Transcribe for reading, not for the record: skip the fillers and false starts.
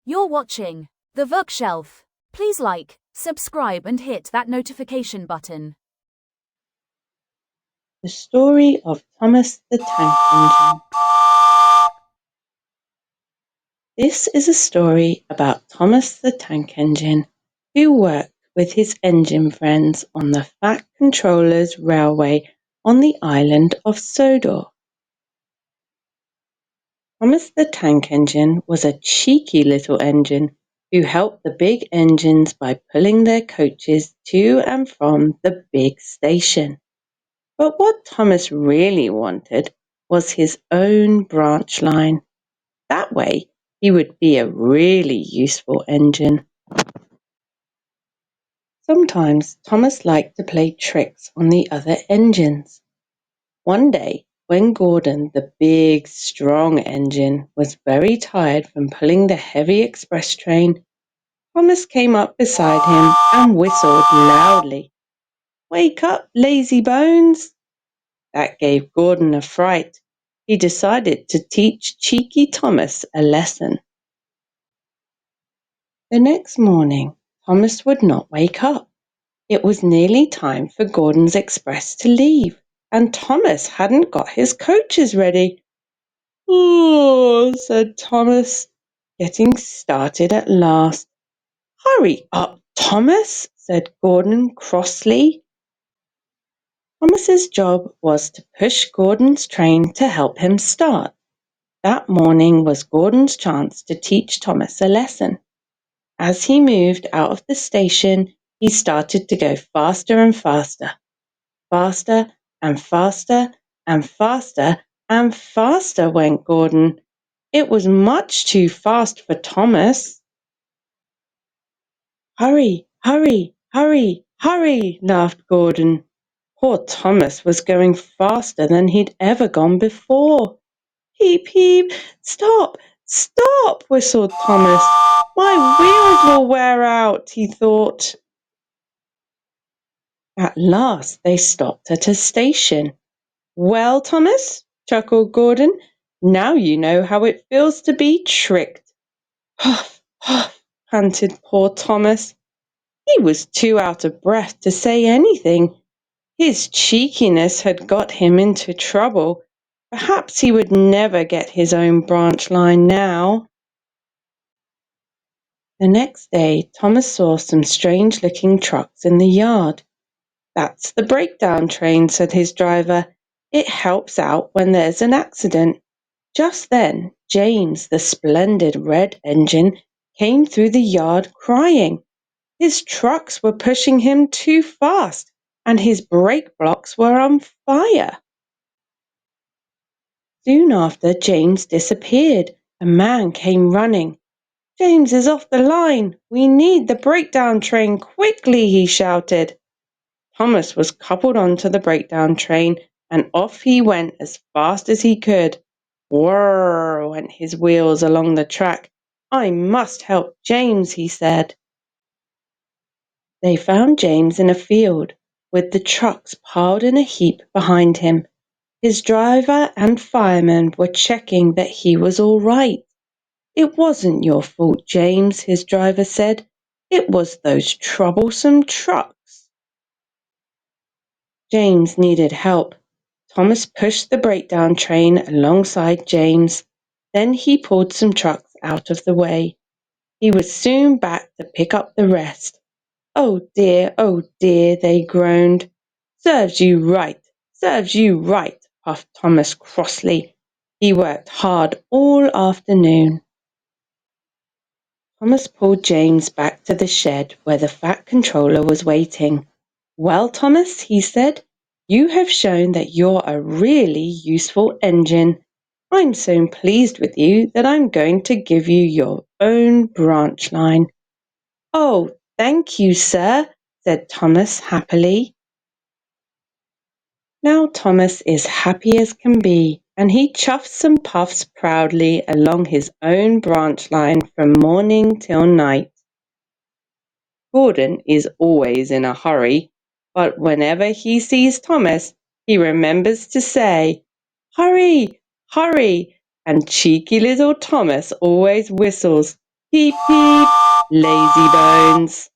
You're watching The Bookshelf. Please like, subscribe and hit that notification button. The Story of Thomas the Tank Engine. This is a story about Thomas the Tank Engine, who worked with his engine friends on the Fat Controller's railway on the island of Sodor. Thomas the Tank Engine was a cheeky little engine who helped the big engines by pulling their coaches to and from the big station. But what Thomas really wanted was his own branch line. That way, he would be a really useful engine. Sometimes Thomas liked to play tricks on the other engines. One day, when Gordon, the big, strong engine, was very tired from pulling the heavy express train, Thomas came up beside him and whistled loudly. "Wake up, lazy bones!" That gave Gordon a fright. He decided to teach cheeky Thomas a lesson. The next morning, Thomas would not wake up. It was nearly time for Gordon's express to leave, and Thomas hadn't got his coaches ready. "Oh," said Thomas, getting started at last. "Hurry up, Thomas," said Gordon crossly. Thomas's job was to push Gordon's train to help him start. That morning was Gordon's chance to teach Thomas a lesson. As he moved out of the station, he started to go faster and faster. Faster and faster and faster and faster went Gordon. It was much too fast for Thomas. "Hurry, hurry, hurry, hurry," laughed Gordon. Poor Thomas was going faster than he'd ever gone before. "Heep, heep, stop, stop," whistled Thomas. "My wheels will wear out," he thought. At last they stopped at a station. "Well, Thomas," chuckled Gordon, "now you know how it feels to be tricked." "Huff, huff," panted poor Thomas. He was too out of breath to say anything. His cheekiness had got him into trouble. Perhaps he would never get his own branch line now. The next day, Thomas saw some strange-looking trucks in the yard. "That's the breakdown train," said his driver. "It helps out when there's an accident." Just then, James, the splendid red engine, came through the yard crying. His trucks were pushing him too fast, and his brake blocks were on fire. Soon after, James disappeared. A man came running. "James is off the line. We need the breakdown train quickly," he shouted. Thomas was coupled onto the breakdown train, and off he went as fast as he could. Whirr went his wheels along the track. "I must help James," he said. They found James in a field, with the trucks piled in a heap behind him. His driver and fireman were checking that he was all right. "It wasn't your fault, James," his driver said. "It was those troublesome trucks." James needed help. Thomas pushed the breakdown train alongside James. Then he pulled some trucks out of the way. He was soon back to pick up the rest. Oh dear, they groaned. Serves you right," puffed Thomas crossly. He worked hard all afternoon. Thomas pulled James back to the shed where the Fat Controller was waiting. "Well, Thomas," he said, "you have shown that you're a really useful engine. I'm so pleased with you that I'm going to give you your own branch line." "Oh, thank you, sir," said Thomas happily. Now Thomas is happy as can be, and he chuffs and puffs proudly along his own branch line from morning till night. Gordon is always in a hurry, but whenever he sees Thomas, he remembers to say, "Hurry, hurry," and cheeky little Thomas always whistles, Peep, peep, lazy bones.